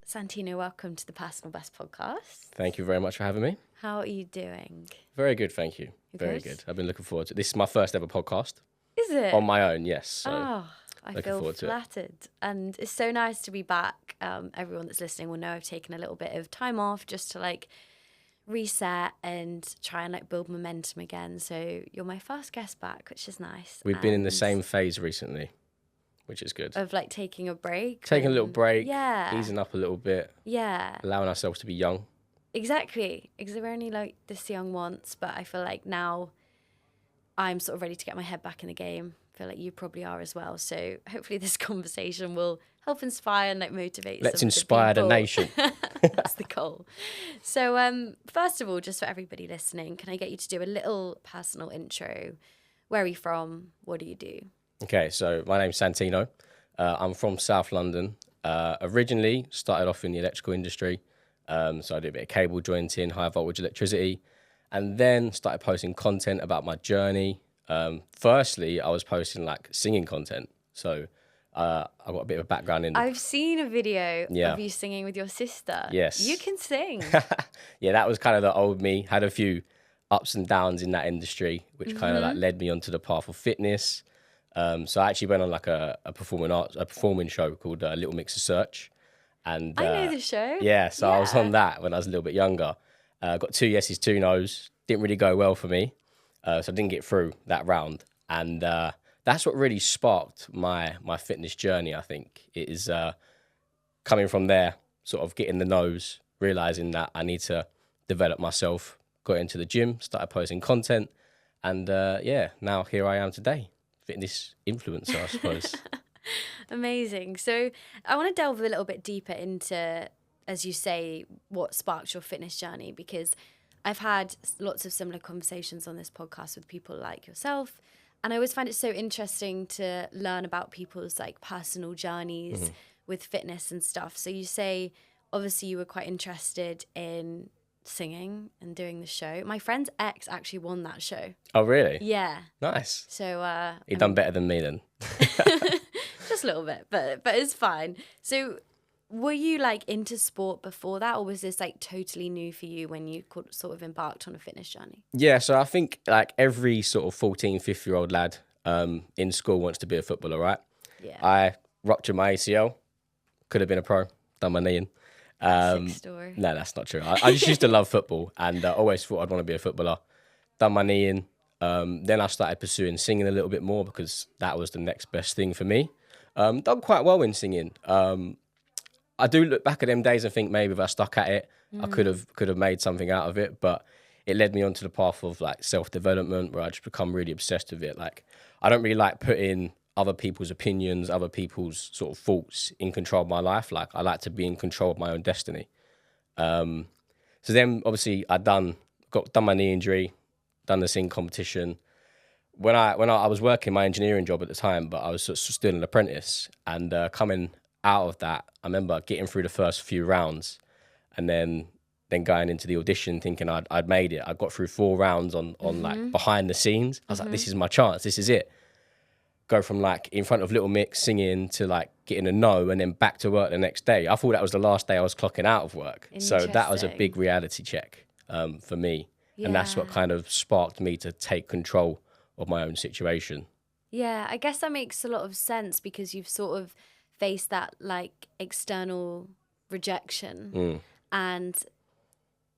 Santino, welcome to the Personal Best podcast. Thank you very much for having me. How are you doing? Very good, thank you. Very good? good. I've been looking forward to it. This is my first ever podcast. Is it? On my own, yes. So I looking feel forward to it. flattered. And it's so nice to be back. Everyone that's listening will know I've taken a little bit of time off just to reset and try and build momentum again. So you're my first guest back, which is nice. We've been in the same phase recently, which is good. Of taking a break. Taking a little break, yeah. easing up a little bit, Yeah. allowing ourselves to be young. Exactly. Because we're only this young once, but I feel like now I'm sort of ready to get my head back in the game. I feel like you probably are as well. So hopefully this conversation will help inspire and motivate. Let's some inspire the people. nation. That's the goal. So first of all, just for everybody listening, can I get you to do a little personal intro? Where are you from? What do you do? Okay, so my name's Santino. I'm from South London. Originally started off in the electrical industry. So I did a bit of cable jointing, high voltage electricity, and then started posting content about my journey. Firstly, I was posting singing content. So I got a bit of a background in. I've seen a video Yeah. of you singing with your sister. Yes. You can sing. Yeah, that was kind of the old me. Had a few ups and downs in that industry, which kind of led me onto the path of fitness. So I actually went on a performing show called Little Mix of Search. And I know the show. Yeah, so I was Yeah. on that when I was a little bit younger. Got 2 yeses, 2 nos. Didn't really go well for me. So I didn't get through that round. And that's what really sparked my fitness journey, I think. It is coming from there, sort of getting the nose, realising that I need to develop myself. Got into the gym, started posting content. And now here I am today. Fitness influencer, I suppose. Amazing. So I want to delve a little bit deeper into, as you say, what sparked your fitness journey, because I've had lots of similar conversations on this podcast with people like yourself. And I always find it so interesting to learn about people's personal journeys with fitness and stuff. So you say, obviously, you were quite interested in singing and doing the show. My friend's ex actually won that show. Oh, really? Yeah. Nice. So He done better than me then. just a little bit, but it's fine. So were you into sport before that, or was this totally new for you when you sort of embarked on a fitness journey? Yeah, so I think every sort of 14, 15-year-old lad in school wants to be a footballer, right? Yeah. I ruptured my ACL, could have been a pro, done my knee in. Sick story. No, that's not true. I just used to love football and always thought I'd want to be a footballer. Done my knee in. Then I started pursuing singing a little bit more because that was the next best thing for me. Done quite well in singing. I do look back at them days and think maybe if I stuck at it, I could have made something out of it. But it led me onto the path of self-development where I just become really obsessed with it. I don't really like putting other people's opinions, other people's sort of thoughts in control of my life. I like to be in control of my own destiny. So then obviously I done my knee injury, done the singing competition. When I was working my engineering job at the time, but I was still an apprentice, and coming out of that, I remember getting through the first few rounds and then going into the audition thinking I'd made it. I got through 4 rounds on behind the scenes. I was like, this is my chance, this is it. Go from in front of Little Mix singing to getting a no and then back to work the next day. I thought that was the last day I was clocking out of work. So that was a big reality check for me. Yeah. And that's what kind of sparked me to take control of my own situation. Yeah, I guess that makes a lot of sense because you've sort of faced that external rejection and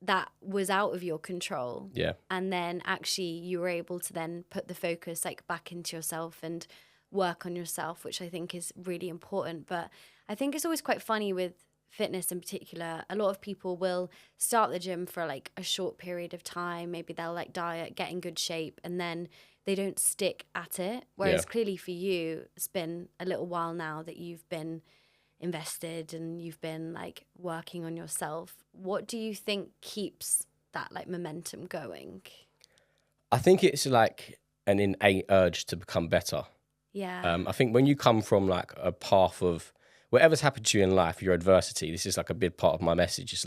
that was out of your control. Yeah. And then actually you were able to then put the focus back into yourself and work on yourself, which I think is really important. But I think it's always quite funny with fitness in particular. A lot of people will start the gym for a short period of time. Maybe they'll diet, get in good shape, and then they don't stick at it. Whereas clearly for you, it's been a little while now that you've been invested and you've been working on yourself. What do you think keeps that momentum going? I think it's an innate urge to become better. Yeah. I think when you come from a path of whatever's happened to you in life, your adversity, this is a big part of my message. It's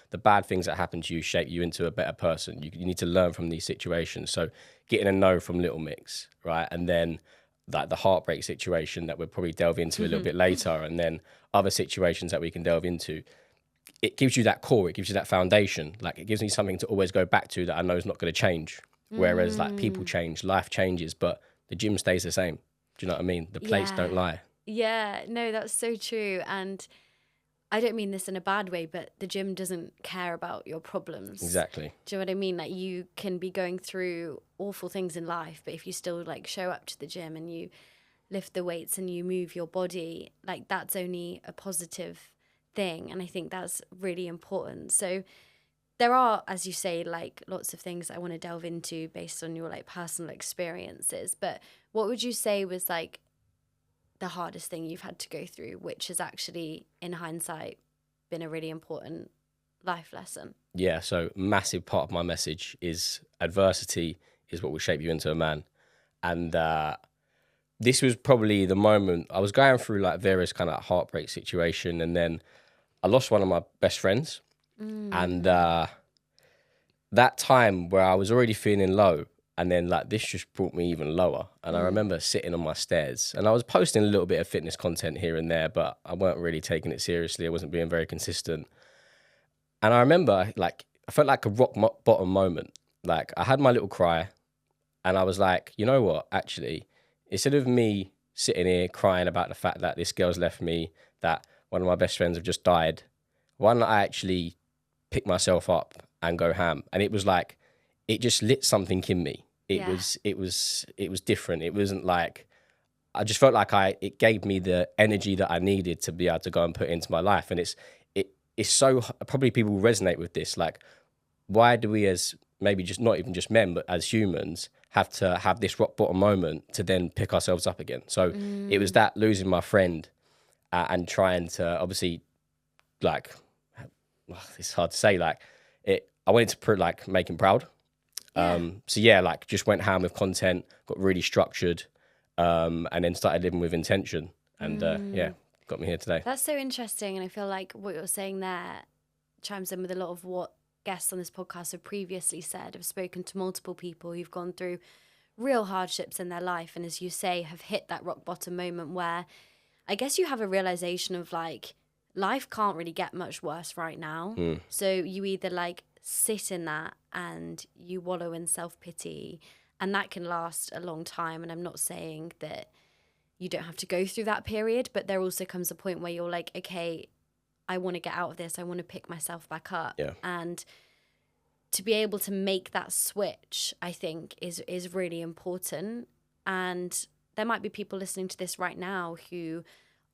the bad things that happen to you shape you into a better person. You need to learn from these situations. So getting a no from Little Mix, right? And then the heartbreak situation that we'll probably delve into a little bit later, and then other situations that we can delve into. it gives you that core, it gives you that foundation. Like it gives me something to always go back to that I know is not going to change. Whereas like people change, life changes, but the gym stays the same. Do you know what I mean? The plates Yeah. don't lie. Yeah, no, that's so true. And I don't mean this in a bad way, but the gym doesn't care about your problems. Exactly. Do you know what I mean? Like you can be going through awful things in life, but if you still like show up to the gym and you lift the weights and you move your body, like that's only a positive thing. And I think that's really important. So there are, as you say, like lots of things I want to delve into based on your like personal experiences. But what would you say was like the hardest thing you've had to go through, which has actually, in hindsight, been a really important life lesson? Yeah, so massive part of my message is adversity is what will shape you into a man. And this was probably the moment I was going through like various kind of heartbreak situation, and then I lost one of my best friends. And that time where I was already feeling low, and then like this just brought me even lower. And I remember sitting on my stairs, and I was posting a little bit of fitness content here and there, but I weren't really taking it seriously. I wasn't being very consistent. And I remember like I felt like a bottom moment. Like I had my little cry, and I was like, you know what? Actually, instead of me sitting here crying about the fact that this girl's left me, that one of my best friends have just died, why don't I actually pick myself up and go ham? And it was like, it just lit something in me. It was different. It wasn't like, I just felt like it gave me the energy that I needed to be able to go and put into my life. And it's so, probably people resonate with this. Like, why do we as maybe just not even just men, but as humans have to have this rock bottom moment to then pick ourselves up again? So it was that losing my friend and trying to obviously like, it's hard to say, like I wanted to like make him proud. So yeah, like just went ham with content, got really structured, and then started living with intention. And yeah, got me here today. That's so interesting. And I feel like what you're saying there chimes in with a lot of what guests on this podcast have previously said. I've spoken to multiple people who've gone through real hardships in their life. And as you say, have hit that rock bottom moment where I guess you have a realization of like, life can't really get much worse right now. So you either like sit in that and you wallow in self-pity, and that can last a long time. And I'm not saying that you don't have to go through that period, but there also comes a point where you're like, okay, I want to get out of this. I want to pick myself back up. Yeah. And to be able to make that switch, I think is really important. And there might be people listening to this right now who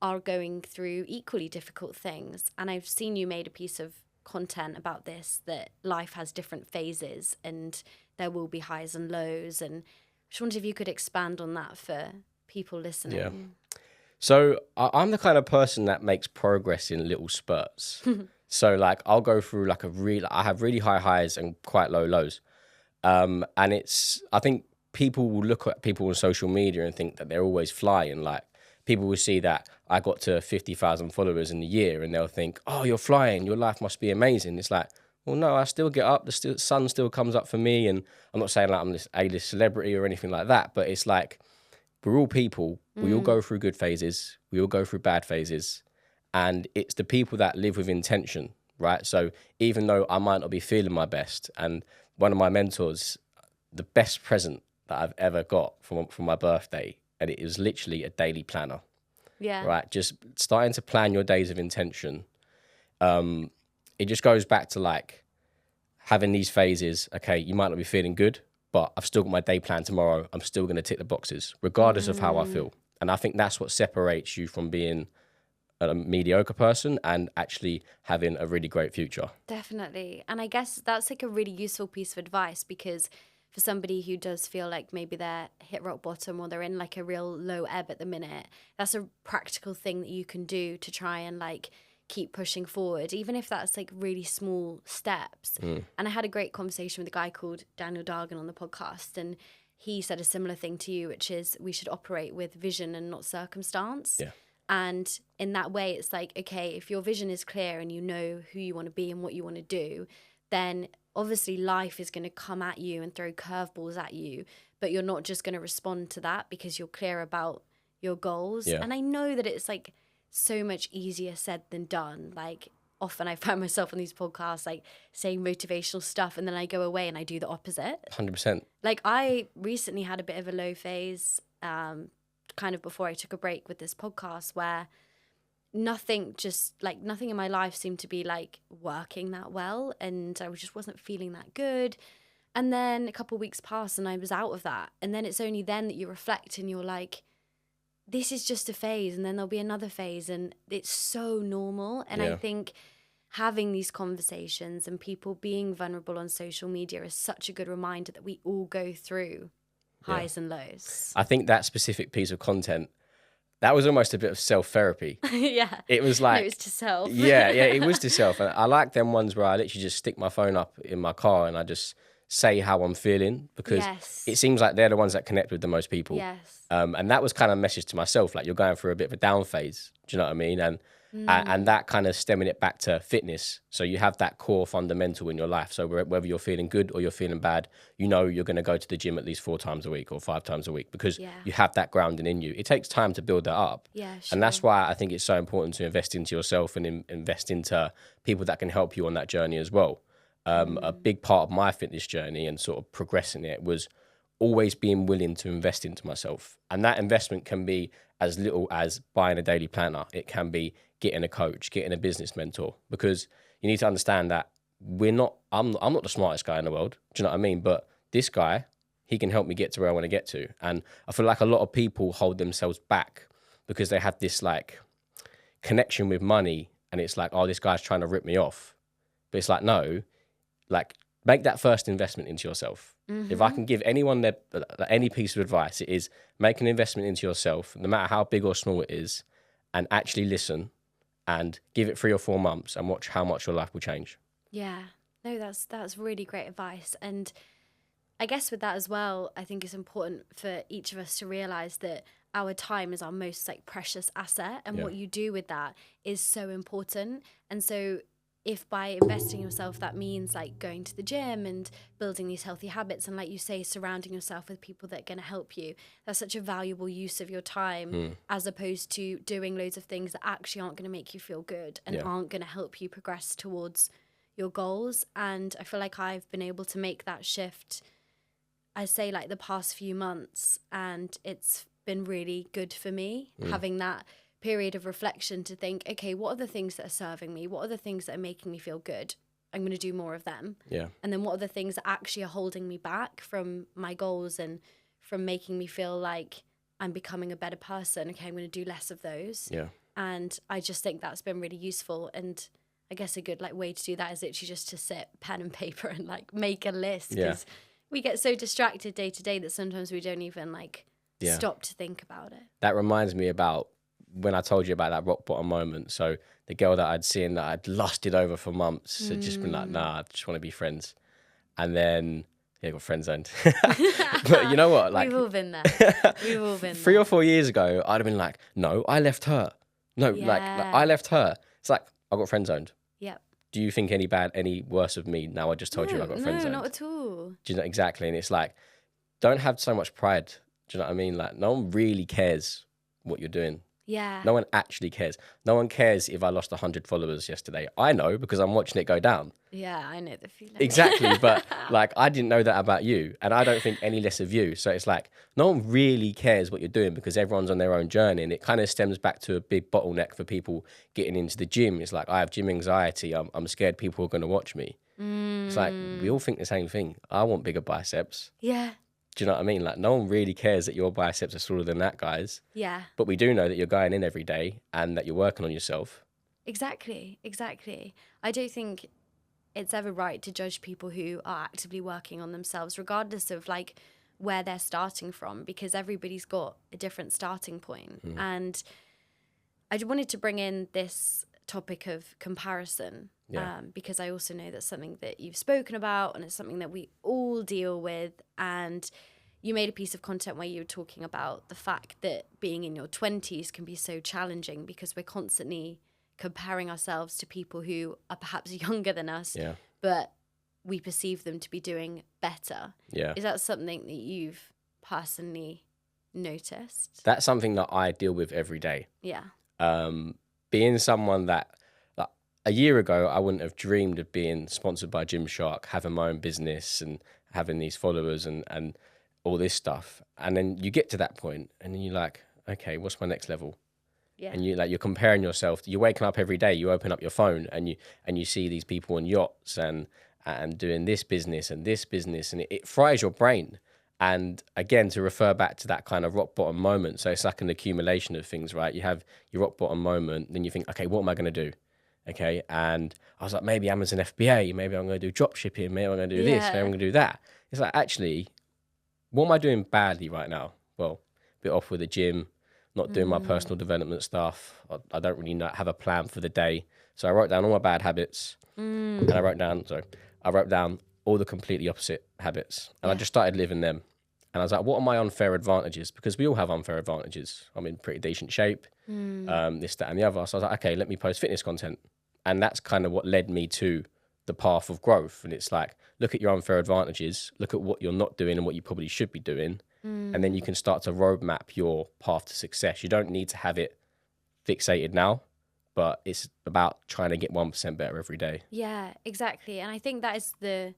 are going through equally difficult things. And I've seen you made a piece of content about this, that life has different phases and there will be highs and lows. And I just wondered if you could expand on that for people listening. Yeah. So I'm the kind of person that makes progress in little spurts. So like I'll go through like I have really high highs and quite low lows. And I think people will look at people on social media and think that they're always flying. Like people will see that I got to 50,000 followers in a year and they'll think, oh, you're flying, your life must be amazing. It's like, well, no, I still get up, the sun still comes up for me. And I'm not saying like I'm this A-list celebrity or anything like that, but it's like, we're all people. We all go through good phases. We all go through bad phases. And it's the people that live with intention, right? So even though I might not be feeling my best, and one of my mentors, the best present that I've ever got from my birthday, and it was literally a daily planner. Yeah. Right? Just starting to plan your days of intention. It just goes back to like having these phases. Okay, you might not be feeling good, but I've still got my day plan tomorrow. I'm still going to tick the boxes, regardless of how I feel. And I think that's what separates you from being a mediocre person and actually having a really great future. Definitely. And I guess that's like a really useful piece of advice, because for somebody who does feel like maybe they're hit rock bottom or they're in like a real low ebb at the minute, that's a practical thing that you can do to try and like keep pushing forward, even if that's like really small steps. And I had a great conversation with a guy called Daniel Dargan on the podcast, and he said a similar thing to you, which is we should operate with vision and not circumstance. Yeah. And in that way, it's like, okay, if your vision is clear and you know who you want to be and what you want to do, then obviously life is going to come at you and throw curveballs at you, but you're not just going to respond to that because you're clear about your goals. Yeah. And I know that it's like so much easier said than done. Like often I find myself on these podcasts like saying motivational stuff, and then I go away and I do the opposite. 100%. Like I recently had a bit of a low phase, kind of before I took a break with this podcast, where nothing in my life seemed to be like working that well, and I just wasn't feeling that good. And then a couple of weeks passed and I was out of that, and then it's only then that you reflect and you're like, this is just a phase, and then there'll be another phase, and it's so normal. And I think having these conversations and people being vulnerable on social media is such a good reminder that we all go through highs and lows. I think that specific piece of content, that was almost a bit of self-therapy. Yeah. It was like... No, it was to self. yeah, it was to self. And I like them ones where I literally just stick my phone up in my car and I just say how I'm feeling, because it seems like they're the ones that connect with the most people. Yes. And that was kind of a message to myself, like, you're going through a bit of a down phase. Do you know what I mean? And that kind of stemming it back to fitness. So you have that core fundamental in your life. So whether you're feeling good or you're feeling bad, you know you're going to go to the gym at least 4 times a week or 5 times a week, because you have that grounding in you. It takes time to build that up. Yeah, sure. And that's why I think it's so important to invest into yourself and invest into people that can help you on that journey as well. A big part of my fitness journey and sort of progressing it was always being willing to invest into myself. And that investment can be as little as buying a daily planner. It can be getting a coach, getting a business mentor, because you need to understand that I'm not the smartest guy in the world. Do you know what I mean? But this guy, he can help me get to where I want to get to. And I feel like a lot of people hold themselves back because they have this like connection with money, and it's like, oh, this guy's trying to rip me off. But it's like, no, like, make that first investment into yourself. If I can give anyone any piece of advice, it is make an investment into yourself, no matter how big or small it is, and actually listen and give it 3 or 4 months and watch how much your life will change. Yeah. No, that's really great advice. And I guess with that as well, I think it's important for each of us to realize that our time is our most like precious asset, and what you do with that is so important. And so if by investing in yourself, that means like going to the gym and building these healthy habits, and like you say, surrounding yourself with people that are going to help you, that's such a valuable use of your time, as opposed to doing loads of things that actually aren't going to make you feel good and aren't going to help you progress towards your goals. And I feel like I've been able to make that shift, I say, like the past few months, and it's been really good for me having that period of reflection to think, okay, what are the things that are serving me? What are the things that are making me feel good? I'm going to do more of them. Yeah. And then what are the things that actually are holding me back from my goals and from making me feel like I'm becoming a better person? Okay, I'm going to do less of those. Yeah. And I just think that's been really useful. And I guess a good like way to do that is literally just to sit pen and paper and like make a list, because we get so distracted day to day that sometimes we don't even like stop to think about it. That reminds me about when I told you about that rock bottom moment. So the girl that I'd seen that I'd lusted over for months had just been like, nah, I just want to be friends. And then, got friend zoned. But you know what? Like, we've all been there. We've all been 3 or 4 years ago, I'd have been like, no, I left her. No, like I left her. It's like, I got friend zoned. Yep. Do you think any worse of me now I just told you I got friend zoned? No, not at all. Do you know exactly? And it's like, don't have so much pride. Do you know what I mean? Like, no one really cares what you're doing. Yeah. No one actually cares. No one cares if I lost 100 followers yesterday. I know because I'm watching it go down. Yeah, I know the feeling. Exactly. But like, I didn't know that about you, and I don't think any less of you. So it's like, no one really cares what you're doing because everyone's on their own journey. And it kind of stems back to a big bottleneck for people getting into the gym. It's like, I have gym anxiety. I'm scared people are going to watch me. It's like, we all think the same thing. I want bigger biceps. Yeah. Do you know what I mean? Like, no one really cares that your biceps are smaller than that guy's. Yeah. But we do know that you're going in every day and that you're working on yourself. Exactly. I don't think it's ever right to judge people who are actively working on themselves, regardless of like where they're starting from, because everybody's got a different starting point. And I wanted to bring in this topic of comparison, because I also know that's something that you've spoken about, and it's something that we all deal with. And you made a piece of content where you were talking about the fact that being in your 20s can be so challenging because we're constantly comparing ourselves to people who are perhaps younger than us, but we perceive them to be doing better. Yeah. Is that something that you've personally noticed? That's something that I deal with every day. Yeah. Being someone that, like, a year ago, I wouldn't have dreamed of being sponsored by Gymshark, having my own business and having these followers and all this stuff. And then you get to that point and then you're like, okay, what's my next level? Yeah. And you're comparing yourself. You're waking up every day. You open up your phone and you see these people on yachts and doing this business, and it fries your brain. And again, to refer back to that kind of rock bottom moment, so it's like an accumulation of things, right? You have your rock bottom moment, then you think, okay, what am I going to do? Okay, and I was like, maybe Amazon FBA, maybe I'm going to do drop shipping, maybe I'm going to do this, maybe I'm going to do that. It's like, actually, what am I doing badly right now? Well, a bit off with the gym, not doing my personal development stuff. I don't really have a plan for the day. So I wrote down all my bad habits, and I wrote down all the completely opposite habits, and I just started living them. And I was like, what are my unfair advantages? Because we all have unfair advantages. I'm in pretty decent shape, this, that, and the other. So I was like, okay, let me post fitness content. And that's kind of what led me to the path of growth. And it's like, look at your unfair advantages, look at what you're not doing and what you probably should be doing. And then you can start to roadmap your path to success. You don't need to have it fixated now, but it's about trying to get 1% better every day. Yeah, exactly. And I think that is the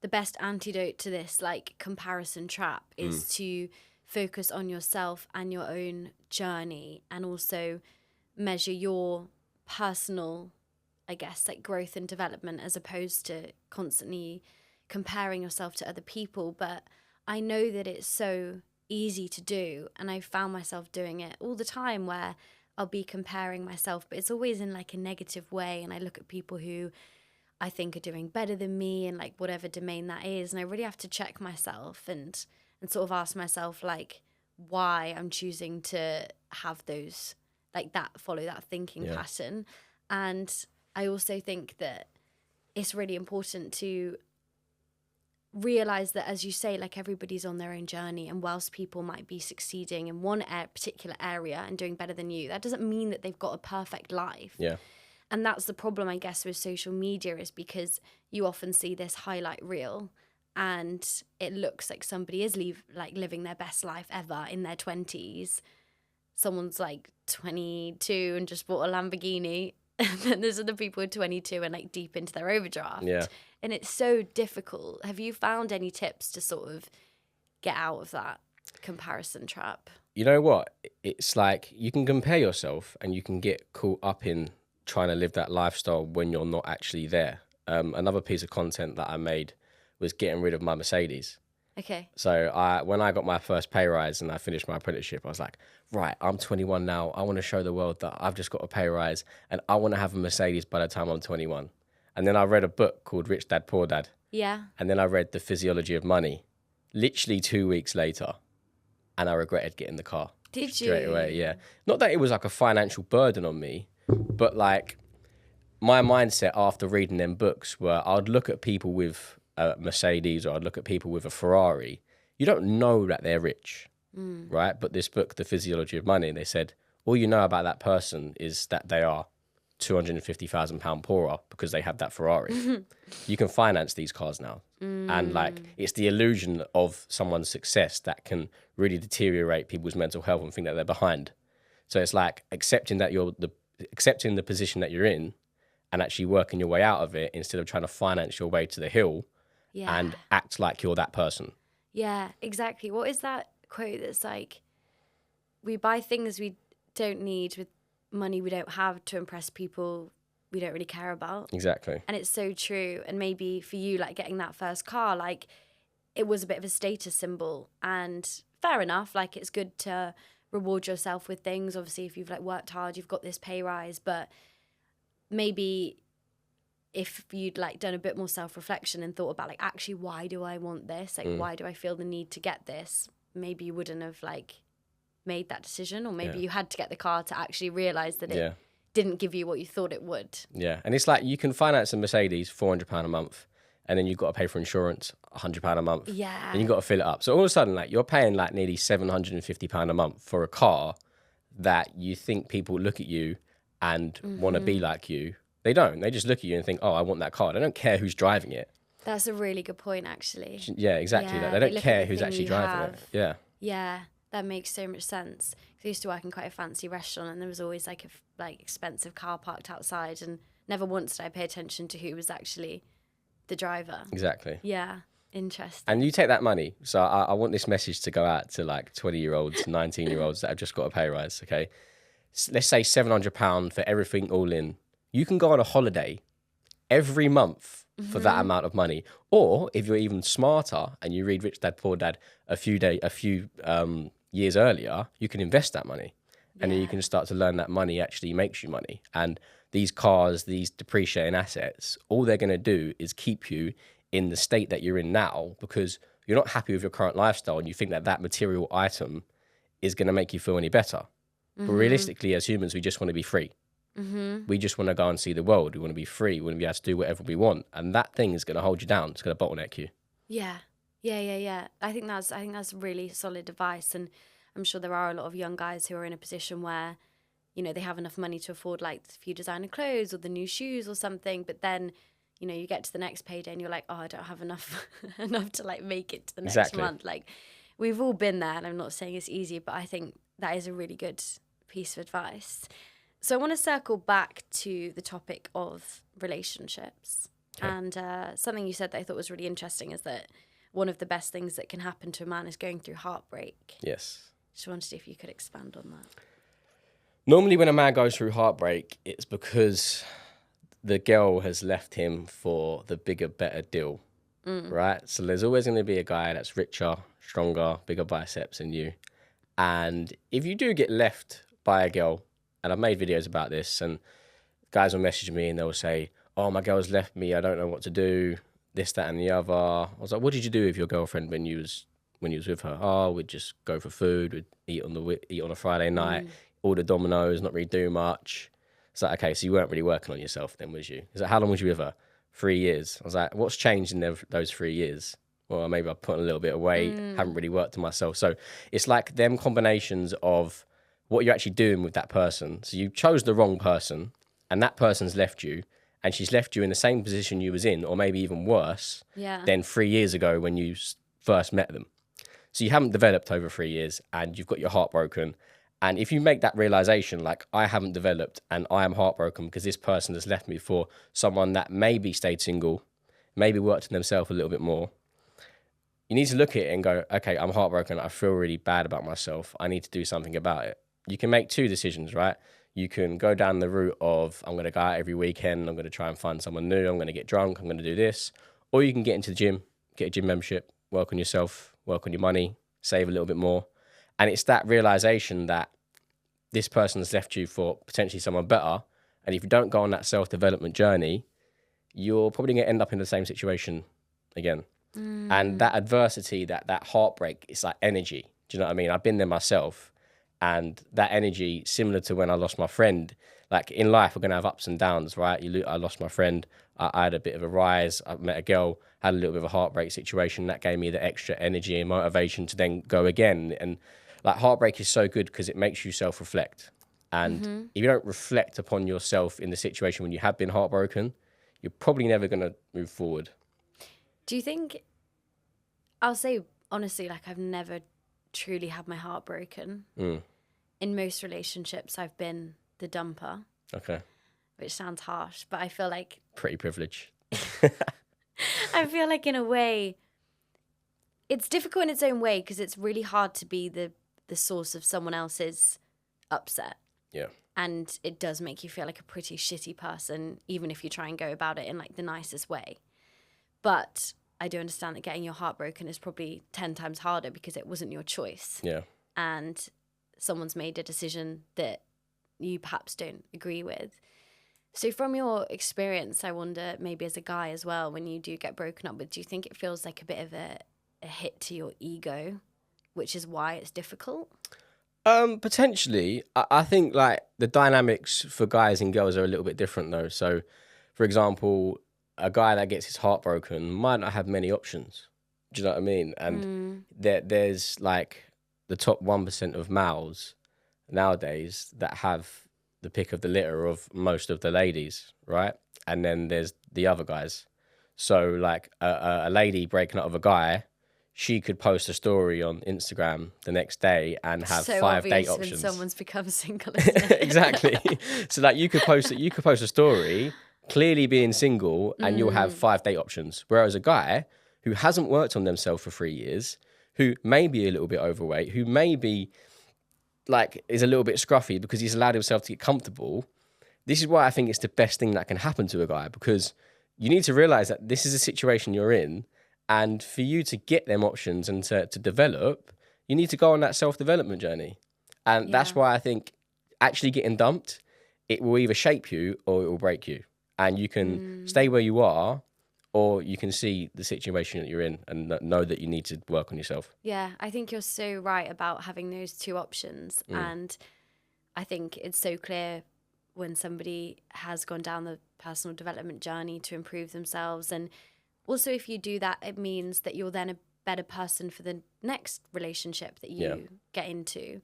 best antidote to this like comparison trap is to focus on yourself and your own journey, and also measure your personal, I guess, like growth and development, as opposed to constantly comparing yourself to other people. But I know that it's so easy to do, and I found myself doing it all the time, where I'll be comparing myself, but it's always in like a negative way. And I look at people who I think are doing better than me in like whatever domain that is. And I really have to check myself and sort of ask myself like why I'm choosing to have those, like that, follow that thinking pattern. And I also think that it's really important to realize that, as you say, like everybody's on their own journey, and whilst people might be succeeding in one particular area and doing better than you, that doesn't mean that they've got a perfect life. Yeah. And that's the problem, I guess, with social media, is because you often see this highlight reel and it looks like somebody is living their best life ever in their 20s. Someone's like 22 and just bought a Lamborghini. And then there's other people who are 22 and like deep into their overdraft. Yeah. And it's so difficult. Have you found any tips to sort of get out of that comparison trap? You know what? It's like you can compare yourself and you can get caught up in trying to live that lifestyle when you're not actually there. Another piece of content that I made was getting rid of my Mercedes. Okay. So when I got my first pay rise and I finished my apprenticeship, I was like, right, I'm 21 now. I want to show the world that I've just got a pay rise and I want to have a Mercedes by the time I'm 21. And then I read a book called Rich Dad, Poor Dad. Yeah. And then I read The Physiology of Money, literally 2 weeks later. And I regretted getting the car. Did you? Straight away, yeah. Not that it was like a financial burden on me, but like my mindset after reading them books were I'd look at people with a Mercedes or I'd look at people with a Ferrari. You don't know that they're rich, right? But this book, The Physiology of Money, they said, all you know about that person is that they are £250,000 poorer because they have that Ferrari. You can finance these cars now. And like, it's the illusion of someone's success that can really deteriorate people's mental health and think that they're behind. So it's like accepting that accepting the position that you're in and actually working your way out of it instead of trying to finance your way to the hill and act like you're that person. Yeah, exactly. What is that quote that's like, we buy things we don't need with money we don't have to impress people we don't really care about. Exactly. And it's so true. And maybe for you, like getting that first car, like it was a bit of a status symbol, and fair enough. Like it's good to reward yourself with things. Obviously, if you've like worked hard, you've got this pay rise, but maybe if you'd like done a bit more self-reflection and thought about like, actually, why do I want this? Like, why do I feel the need to get this? Maybe you wouldn't have like made that decision, or maybe you had to get the car to actually realize that it didn't give you what you thought it would. Yeah. And it's like you can finance a Mercedes £400 a month, and then you've got to pay for insurance £100 a month. Yeah. And you've got to fill it up. So all of a sudden, like you're paying like nearly £750 a month for a car that you think people look at you and want to be like you. They don't. They just look at you and think, oh, I want that car. They don't care who's driving it. That's a really good point, actually. Yeah, exactly. Yeah, they don't care who's actually driving it. Yeah. Yeah, that makes so much sense. I used to work in quite a fancy restaurant, and there was always like expensive car parked outside, and never once did I pay attention to who was actually the driver. Exactly. Yeah, interesting. And you take that money. So I want this message to go out to like 20-year-olds, 19-year-olds that have just got a pay rise, okay? Let's say £700 for everything all in. You can go on a holiday every month for that amount of money. Or if you're even smarter and you read Rich Dad Poor Dad a few years earlier, you can invest that money. And then you can start to learn that money actually makes you money. And these cars, these depreciating assets, all they're going to do is keep you in the state that you're in now, because you're not happy with your current lifestyle and you think that that material item is going to make you feel any better. But realistically, as humans, we just want to be free. We just want to go and see the world. We want to be free. We want to be able to do whatever we want. And that thing is going to hold you down. It's going to bottleneck you. Yeah. I think that's really solid advice. And I'm sure there are a lot of young guys who are in a position where, you know, they have enough money to afford like a few designer clothes or the new shoes or something. But then, you know, you get to the next payday and you're like, oh, I don't have enough to like make it to the next month. Like, we've all been there, and I'm not saying it's easy, but I think that is a really good piece of advice. So I want to circle back to the topic of relationships. Okay. And something you said that I thought was really interesting is that one of the best things that can happen to a man is going through heartbreak. Yes. Just wanted to see if you could expand on that. Normally when a man goes through heartbreak, it's because the girl has left him for the bigger, better deal, right? So there's always going to be a guy that's richer, stronger, bigger biceps than you. And if you do get left by a girl, and I've made videos about this, and guys will message me and they'll say, oh, my girl's left me, I don't know what to do, this, that, and the other. I was like, what did you do with your girlfriend when you was with her? Oh, we'd just go for food, we'd eat on a Friday night, order Domino's, not really do much. It's like, okay, so you weren't really working on yourself then, was you? He's like, how long was you with her? 3 years. I was like, what's changed in those 3 years? Well, maybe I've put on a little bit of weight, haven't really worked on myself. So it's like them combinations of what you're actually doing with that person. So you chose the wrong person, and that person's left you, and she's left you in the same position you was in, or maybe even worse than 3 years ago when you first met them. So you haven't developed over 3 years, and you've got your heart broken. And if you make that realization, like, I haven't developed and I am heartbroken because this person has left me for someone that maybe stayed single, maybe worked on themselves a little bit more, you need to look at it and go, okay, I'm heartbroken. I feel really bad about myself. I need to do something about it. You can make two decisions, right? You can go down the route of, I'm going to go out every weekend. I'm going to try and find someone new. I'm going to get drunk. I'm going to do this. Or you can get into the gym, get a gym membership, work on yourself, work on your money, save a little bit more. And it's that realization that this person has left you for potentially someone better. And if you don't go on that self-development journey, you're probably going to end up in the same situation again. And that adversity, that heartbreak, it's like energy. Do you know what I mean? I've been there myself. And that energy, similar to when I lost my friend, like in life, we're going to have ups and downs, right? I lost my friend. I had a bit of a rise. I met a girl, had a little bit of a heartbreak situation. That gave me the extra energy and motivation to then go again. And like, heartbreak is so good because it makes you self-reflect. And if you don't reflect upon yourself in the situation when you have been heartbroken, you're probably never going to move forward. Do you think, I'll say honestly, like, I've never truly had my heart broken. In most relationships, I've been the dumper. Okay. Which sounds harsh, but I feel like... Pretty privileged. I feel like in a way, it's difficult in its own way because it's really hard to be the source of someone else's upset. Yeah. And it does make you feel like a pretty shitty person, even if you try and go about it in like the nicest way. But I do understand that getting your heart broken is probably 10 times harder because it wasn't your choice. Yeah. And someone's made a decision that you perhaps don't agree with. So from your experience, I wonder, maybe as a guy as well, when you do get broken up with, do you think it feels like a bit of a hit to your ego, which is why it's difficult? Potentially. I think like the dynamics for guys and girls are a little bit different though. So, for example, a guy that gets his heart broken might not have many options. Do you know what I mean? And there's like the top 1% of males nowadays that have the pick of the litter of most of the ladies, right? And then there's the other guys. So like a lady breaking up with a guy, she could post a story on Instagram the next day and have so 5 date when options. Someone's become single, isn't it? Exactly. So like you could post a story, clearly being single and you'll have 5 date options. Whereas a guy who hasn't worked on themselves for 3 years, who may be a little bit overweight, who may be like is a little bit scruffy because he's allowed himself to get comfortable. This is why I think it's the best thing that can happen to a guy, because you need to realize that this is a situation you're in, and for you to get them options and to develop, you need to go on that self-development journey. And that's why I think actually getting dumped, it will either shape you or it will break you. And you can stay where you are, or you can see the situation that you're in and know that you need to work on yourself. Yeah, I think you're so right about having those 2 options. And I think it's so clear when somebody has gone down the personal development journey to improve themselves. And also, if you do that, it means that you're then a better person for the next relationship that you get into.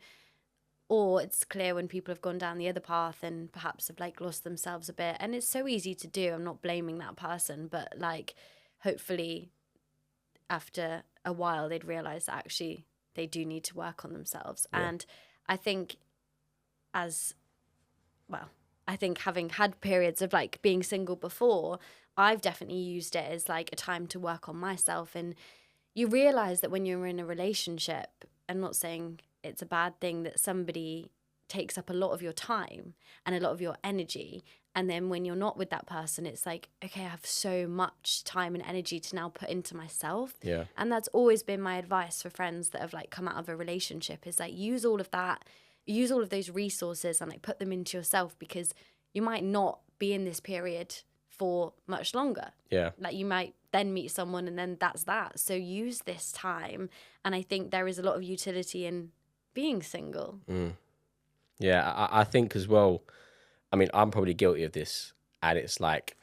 Or it's clear when people have gone down the other path and perhaps have like lost themselves a bit. And it's so easy to do. I'm not blaming that person, but like hopefully after a while they'd realize that actually they do need to work on themselves. And I think having had periods of like being single before, I've definitely used it as like a time to work on myself. And you realize that when you're in a relationship, I'm not saying it's a bad thing that somebody takes up a lot of your time and a lot of your energy. And then when you're not with that person, it's like, okay, I have so much time and energy to now put into myself. Yeah. And that's always been my advice for friends that have like come out of a relationship, is like use all of those resources and like put them into yourself, because you might not be in this period for much longer. Yeah. Like you might then meet someone and then that's that. So use this time. And I think there is a lot of utility in being single. Yeah, I think as well, I mean, I'm probably guilty of this. And it's like,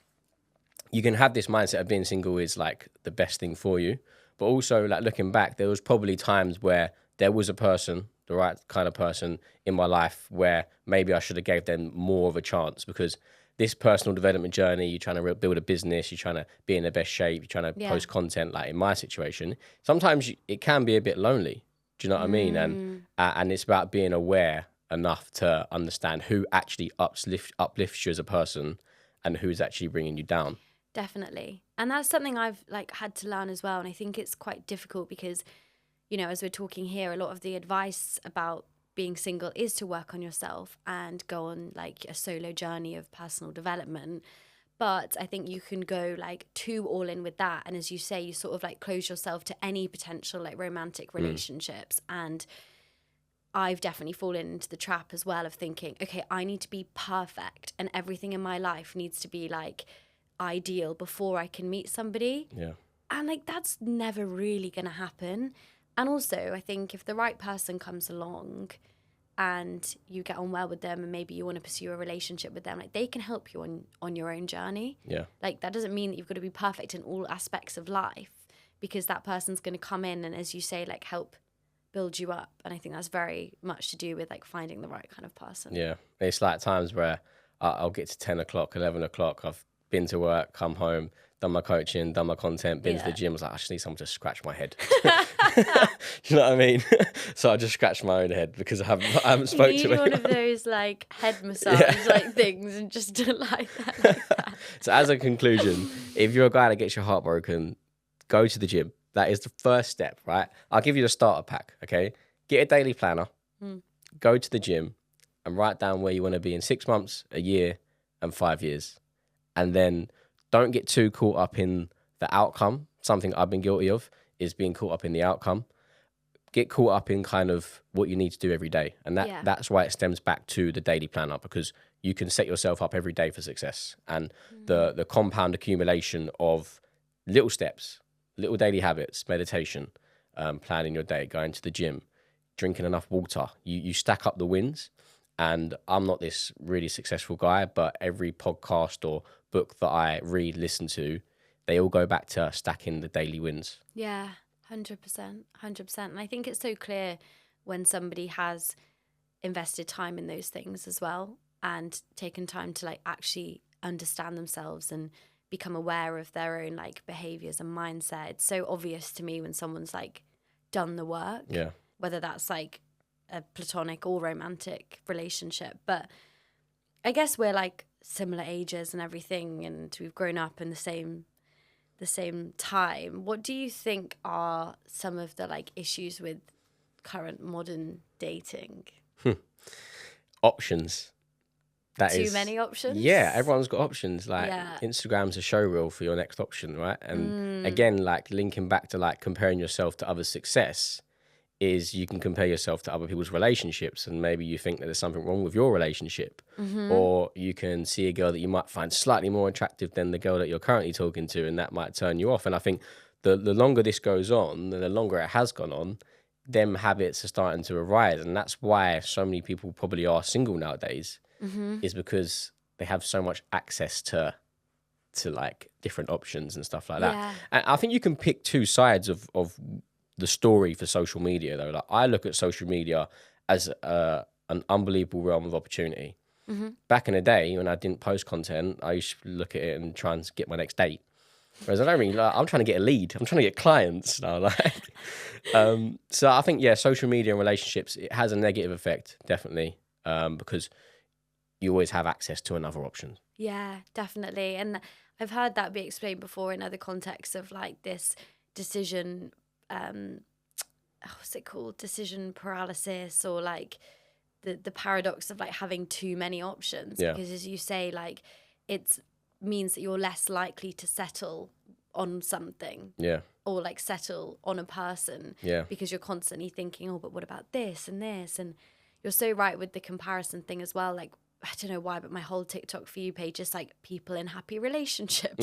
you can have this mindset of being single is like the best thing for you. But also like looking back, there was probably times where there was a person, the right kind of person in my life, where maybe I should have gave them more of a chance, because this personal development journey, you're trying to build a business, you're trying to be in the best shape, you're trying to post content, like in my situation, sometimes it can be a bit lonely. Do you know what I mean? And it's about being aware enough to understand who actually uplifts you as a person and who's actually bringing you down. Definitely. And that's something I've like had to learn as well. And I think it's quite difficult because, you know, as we're talking here, a lot of the advice about being single is to work on yourself and go on like a solo journey of personal development. But I think you can go like too all in with that. And as you say, you sort of like close yourself to any potential like romantic relationships. And I've definitely fallen into the trap as well of thinking, okay, I need to be perfect and everything in my life needs to be like ideal before I can meet somebody. Yeah. And like that's never really going to happen. And also, I think if the right person comes along and you get on well with them and maybe you want to pursue a relationship with them, like they can help you on your own journey. Yeah. Like that doesn't mean that you've got to be perfect in all aspects of life, because that person's going to come in and, as you say, like help build you up. And I think that's very much to do with like finding the right kind of person. Yeah. It's like times where I'll get to 10 o'clock, 11 o'clock. I've been to work, come home, done my coaching, done my content, been to the gym. I was like, I just need someone to scratch my head. You know what I mean? So I just scratched my own head because I haven't spoken to anyone. You need one of those like head massage like things and just do like that. So as a conclusion, if you're a guy that gets your heart broken, go to the gym. That is the first step, right? I'll give you the starter pack, okay? Get a daily planner, go to the gym and write down where you want to be in 6 months, a year and 5 years. And then don't get too caught up in the outcome. Something I've been guilty of is being caught up in the outcome. Get caught up in kind of what you need to do every day. And that's why it stems back to the daily planner, because you can set yourself up every day for success. And the compound accumulation of little steps, little daily habits, meditation, planning your day, going to the gym, drinking enough water, you stack up the wins. And I'm not this really successful guy, but every podcast or book that I read, listen to, they all go back to stacking the daily wins. Yeah, 100%. 100%. And I think it's so clear when somebody has invested time in those things as well and taken time to like actually understand themselves and become aware of their own like behaviors and mindset. It's so obvious to me when someone's like done the work, whether that's like a platonic or romantic relationship. But I guess we're like similar ages and everything, and we've grown up in the same time. What do you think are some of the like issues with current modern dating? Options. Too many options? Yeah, everyone's got options. Like Yeah. Instagram's a showreel for your next option, right? And again, like linking back to like comparing yourself to others' success is you can compare yourself to other people's relationships, and maybe you think that there's something wrong with your relationship. Or you can see a girl that you might find slightly more attractive than the girl that you're currently talking to, and that might turn you off. And I think the longer this goes on, the longer it has gone on, them habits are starting to arise. And that's why so many people probably are single nowadays, is because they have so much access to like different options and stuff like that. Yeah. And I think you can pick two sides of the story for social media, though. Like, I look at social media as an unbelievable realm of opportunity. Back in the day when I didn't post content, I used to look at it and try and get my next date. Whereas I don't really like, I'm trying to get a lead. I'm trying to get clients now. Like, so I think, yeah, social media and relationships, it has a negative effect, definitely, because you always have access to another option. Yeah, definitely. And I've heard that be explained before in other contexts of like this decision, what's it called? Decision paralysis, or like the paradox of like having too many options. Yeah. Because as you say, like it means that you're less likely to settle on something. Yeah. Or like settle on a person. Yeah. Because you're constantly thinking, oh, but what about this and this? And you're so right with the comparison thing as well. Like, I don't know why, but my whole TikTok For You page is like people in happy relationships.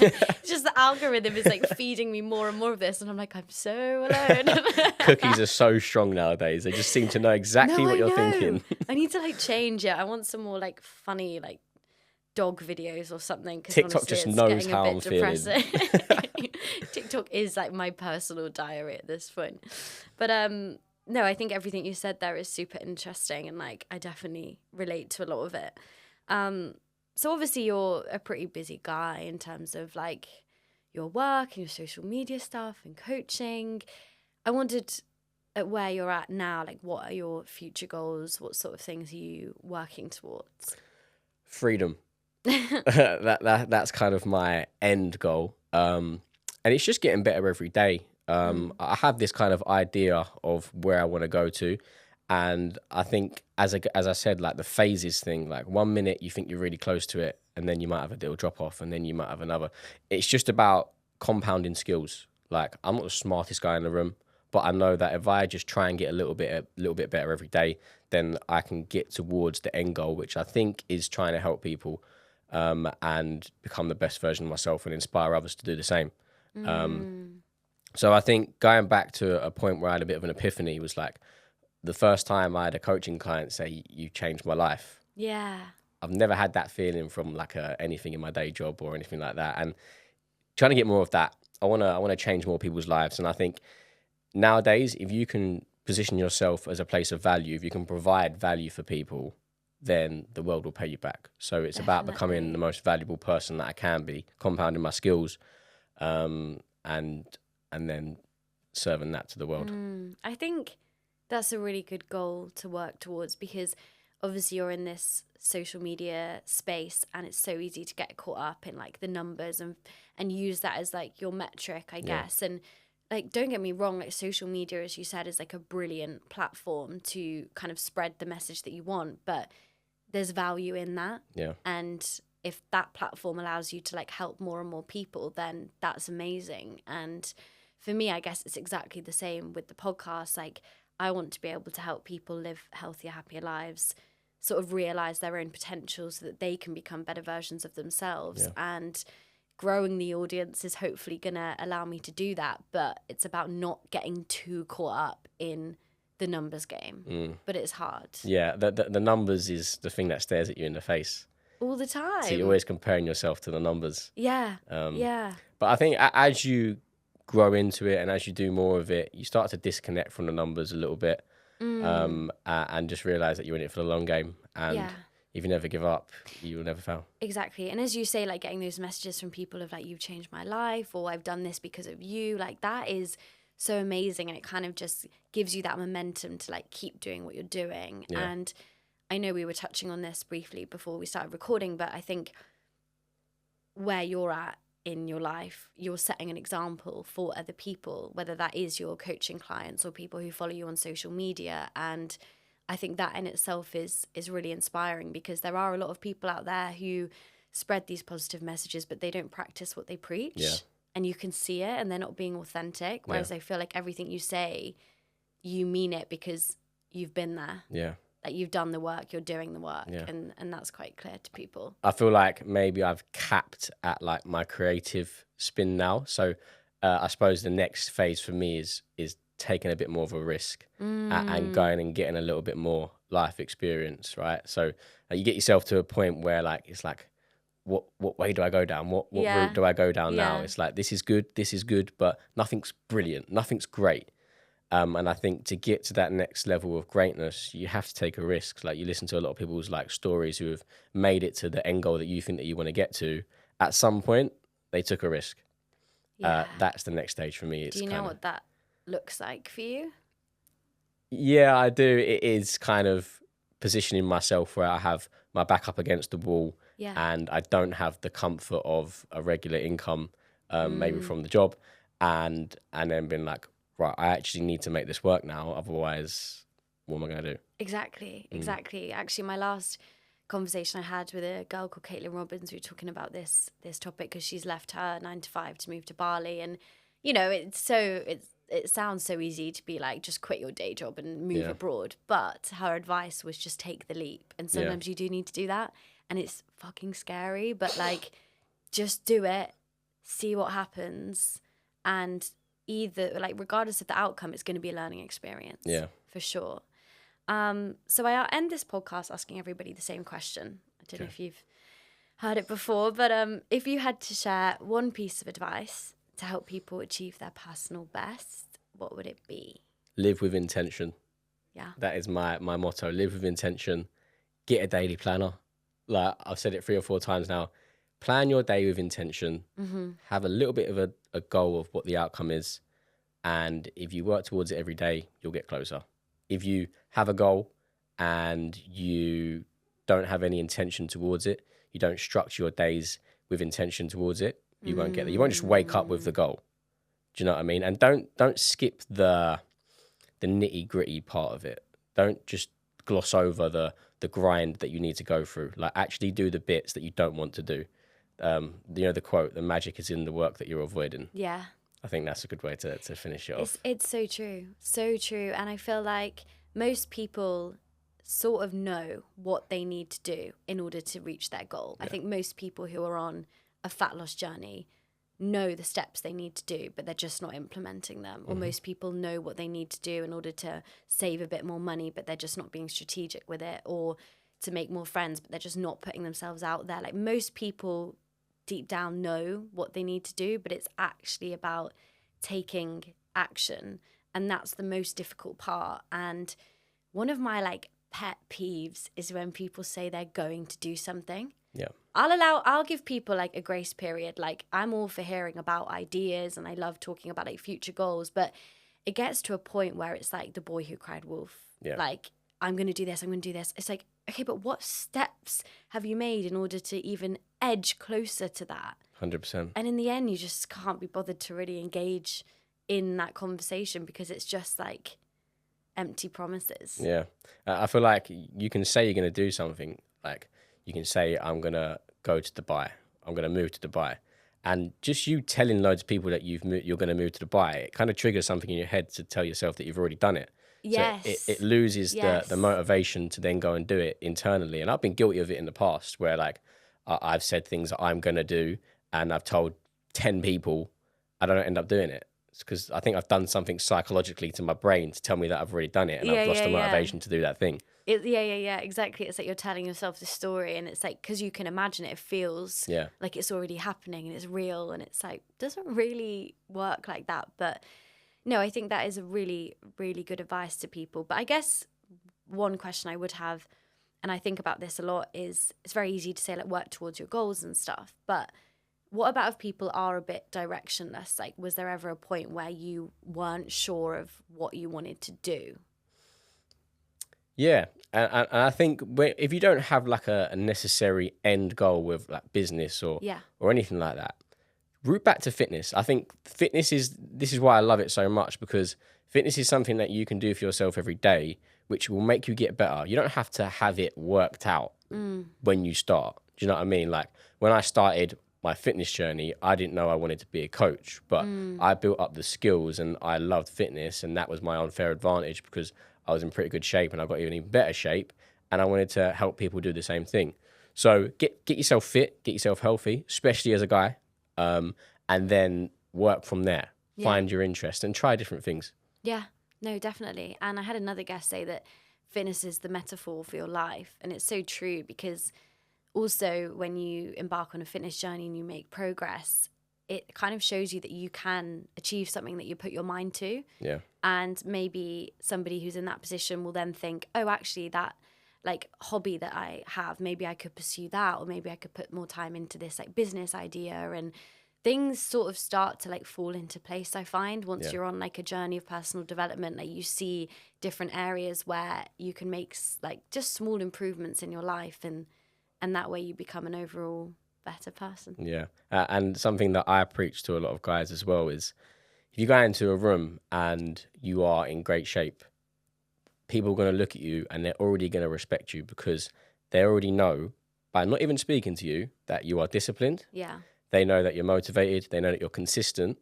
It's just the algorithm is like feeding me more and more of this, and I'm like, I'm so alone. Cookies are so strong nowadays. They just seem to know exactly what you're thinking. I need to like change it. I want some more like funny like dog videos or something. TikTok just knows how I'm feeling. TikTok is like my personal diary at this point. But no, I think everything you said there is super interesting, and like I definitely relate to a lot of it. So obviously you're a pretty busy guy in terms of like your work and your social media stuff and coaching. I wondered at where you're at now, like what are your future goals? What sort of things are you working towards? Freedom. That's kind of my end goal. And it's just getting better every day. I have this kind of idea of where I want to go to, and I think as I said, like the phases thing, like 1 minute you think you're really close to it, and then you might have a little drop off, and then you might have another. It's just about compounding skills. Like, I'm not the smartest guy in the room, but I know that if I just try and get a little bit better every day, then I can get towards the end goal, which I think is trying to help people and become the best version of myself and inspire others to do the same. So I think going back to a point where I had a bit of an epiphany was like the first time I had a coaching client say, "You changed my life." Yeah. I've never had that feeling from like anything in my day job or anything like that. And trying to get more of that, I want to change more people's lives. And I think nowadays, if you can position yourself as a place of value, if you can provide value for people, then the world will pay you back. So it's about becoming the most valuable person that I can be, compounding my skills, and then serving that to the world. I think that's a really good goal to work towards, because obviously you're in this social media space and it's so easy to get caught up in like the numbers and use that as like your metric, I guess. And like, don't get me wrong, like social media, as you said, is like a brilliant platform to kind of spread the message that you want, but there's value in that. Yeah. And if that platform allows you to like help more and more people, then that's amazing. And for me, I guess it's exactly the same with the podcast. Like, I want to be able to help people live healthier, happier lives, sort of realize their own potential so that they can become better versions of themselves. And growing the audience is hopefully going to allow me to do that. But it's about not getting too caught up in the numbers game. But it's hard. Yeah, the numbers is the thing that stares at you in the face. All the time. So you're always comparing yourself to the numbers. Yeah, yeah. But I think as you grow into it and as you do more of it, you start to disconnect from the numbers a little bit, and just realize that you're in it for the long game. And if you never give up, you will never fail. Exactly. And as you say, like getting those messages from people of like, you've changed my life, or I've done this because of you, like that is so amazing. And it kind of just gives you that momentum to like keep doing what you're doing. And I know we were touching on this briefly before we started recording, but I think where you're at in your life, you're setting an example for other people, whether that is your coaching clients or people who follow you on social media. And I think that in itself is really inspiring, because there are a lot of people out there who spread these positive messages, but they don't practice what they preach. Yeah. And you can see it, and they're not being authentic. Whereas I feel like everything you say, you mean it because you've been there. Yeah. Like you've done the work, you're doing the work, Yeah. and that's quite clear to people. I feel like maybe I've capped at like my creative spin now. So I suppose the next phase for me is taking a bit more of a risk and going and getting a little bit more life experience, right? So you get yourself to a point where like it's like, what way do I go down? What route do I go down now? It's like this is good, but nothing's brilliant, nothing's great. And I think to get to that next level of greatness, you have to take a risk. Like you listen to a lot of people's like stories who have made it to the end goal that you think that you want to get to. At some point, they took a risk. Yeah. That's the next stage for me. It's do you know what that looks like for you? Yeah, I do. It is kind of positioning myself where I have my back up against the wall, and I don't have the comfort of a regular income, maybe from the job, and then being like, right, I actually need to make this work now. Otherwise, what am I going to do? Exactly. Actually, my last conversation I had with a girl called Caitlin Robbins, we were talking about this topic because she's left her 9 to 5 to move to Bali. And, you know, it sounds so easy to be like, just quit your day job and move abroad. But her advice was just take the leap. And sometimes you do need to do that. And it's fucking scary, but like, just do it, see what happens, and either like regardless of the outcome, it's going to be a learning experience. Yeah, for sure. So I end this podcast asking everybody the same question. I don't know if you've heard it before, but if you had to share one piece of advice to help people achieve their personal best, what would it be? Live with intention. Yeah, that is my motto. Live with intention. Get a daily planner. Like I've said it 3 or 4 times now. Plan your day with intention. Have a little bit of a goal of what the outcome is. And if you work towards it every day, you'll get closer. If you have a goal and you don't have any intention towards it, you don't structure your days with intention towards it, you won't get there. You won't just wake up with the goal. Do you know what I mean? And don't skip the nitty gritty part of it. Don't just gloss over the grind that you need to go through. Like actually do the bits that you don't want to do. You know the quote, the magic is in the work that you're avoiding. Yeah. I think that's a good way to finish it off. It's so true. So true. And I feel like most people sort of know what they need to do in order to reach their goal. Yeah. I think most people who are on a fat loss journey know the steps they need to do, but they're just not implementing them. Or most people know what they need to do in order to save a bit more money, but they're just not being strategic with it, or to make more friends, but they're just not putting themselves out there. Like most people deep down know what they need to do, but it's actually about taking action. And that's the most difficult part. And one of my like pet peeves is when people say they're going to do something. Yeah. I'll give people like a grace period. Like I'm all for hearing about ideas and I love talking about like future goals, but it gets to a point where it's like the boy who cried wolf. Yeah. Like I'm going to do this. It's like, okay, but what steps have you made in order to even edge closer to that? 100%. And in the end, you just can't be bothered to really engage in that conversation because it's just like empty promises. Yeah. I feel like you can say you're going to do something. Like you can say, I'm going to go to Dubai. I'm going to move to Dubai. And just you telling loads of people that you're going to move to Dubai, it kind of triggers something in your head to tell yourself that you've already done it. Yes. So it loses the motivation to then go and do it internally. And I've been guilty of it in the past where like I've said things that I'm going to do and I've told 10 people, I don't end up doing it. It's because I think I've done something psychologically to my brain to tell me that I've already done it and I've lost the motivation to do that thing. Exactly. It's like you're telling yourself the story and it's like, because you can imagine it feels like it's already happening and it's real and it's like, doesn't really work like that. But no, I think that is a really, really good advice to people. But I guess one question I would have, and I think about this a lot, is it's very easy to say like work towards your goals and stuff. But what about if people are a bit directionless? Like, was there ever a point where you weren't sure of what you wanted to do? Yeah, and I think if you don't have like a necessary end goal with like business Yeah. or anything like that, root back to fitness. I think this is why I love it so much, because fitness is something that you can do for yourself every day, which will make you get better. You don't have to have it worked out when you start. Do you know what I mean? Like when I started my fitness journey, I didn't know I wanted to be a coach, but I built up the skills and I loved fitness, and that was my unfair advantage because I was in pretty good shape and I got even better shape, and I wanted to help people do the same thing. So get yourself fit, get yourself healthy, especially as a guy, and then work from there. Yeah. Find your interest and try different things. Yeah, no, definitely. And I had another guest say that fitness is the metaphor for your life. And it's so true, because also when you embark on a fitness journey and you make progress, it kind of shows you that you can achieve something that you put your mind to. Yeah. And maybe somebody who's in that position will then think, oh, actually, that like hobby that I have, maybe I could pursue that, or maybe I could put more time into this like business idea. And things sort of start to like fall into place, I find, once you're on like a journey of personal development. Like you see different areas where you can make like just small improvements in your life, and that way you become an overall better person. Yeah. And something that I preach to a lot of guys as well is, if you go into a room and you are in great shape, people are going to look at you and they're already going to respect you, because they already know, by not even speaking to you, that you are disciplined. Yeah. They know that you're motivated. They know that you're consistent,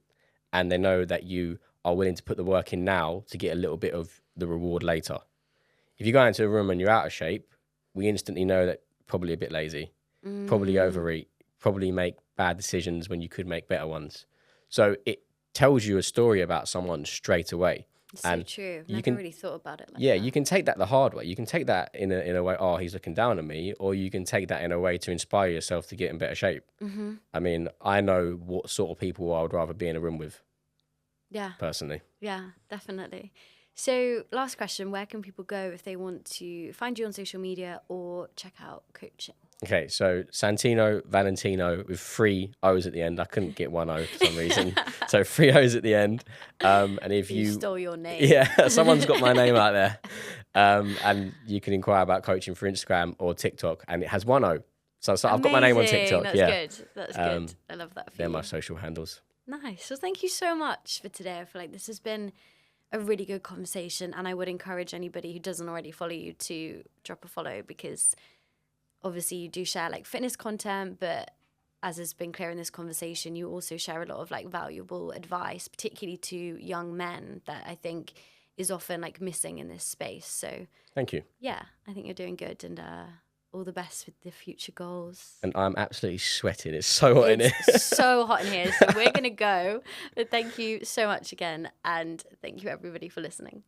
and they know that you are willing to put the work in now to get a little bit of the reward later. If you go into a room and you're out of shape, we instantly know that probably a bit lazy, probably overeat, probably make bad decisions when you could make better ones. So it tells you a story about someone straight away. It's so true. Never really thought about it like Yeah, that. you can take that the hard way. You can take that in a way, oh, he's looking down on me, or you can take that in a way to inspire yourself to get in better shape. Mm-hmm. I mean, I know what sort of people I would rather be in a room with. Yeah. Personally. Yeah, definitely. So last question, where can people go if they want to find you on social media or check out coaching? Okay, so Santino Valentino with 3 O's at the end. I couldn't get 1 O for some reason. So 3 O's at the end. And if You stole your name. Yeah, someone's got my name out there. And you can inquire about coaching for Instagram or TikTok, and it has 1 O. So I've got my name on TikTok. That's good. That's good. I love that for They're you. my social handles. Nice. Well, thank you so much for today. I feel like this has been a really good conversation, and I would encourage anybody who doesn't already follow you to drop a follow, because obviously you do share like fitness content, but as has been clear in this conversation, you also share a lot of like valuable advice, particularly to young men, that I think is often like missing in this space. So thank you. Yeah, I think you're doing good, and all the best with the future goals. And I'm absolutely sweating. It's so hot in here. It's so hot in here. So we're going to go. But thank you so much again. And thank you, everybody, for listening.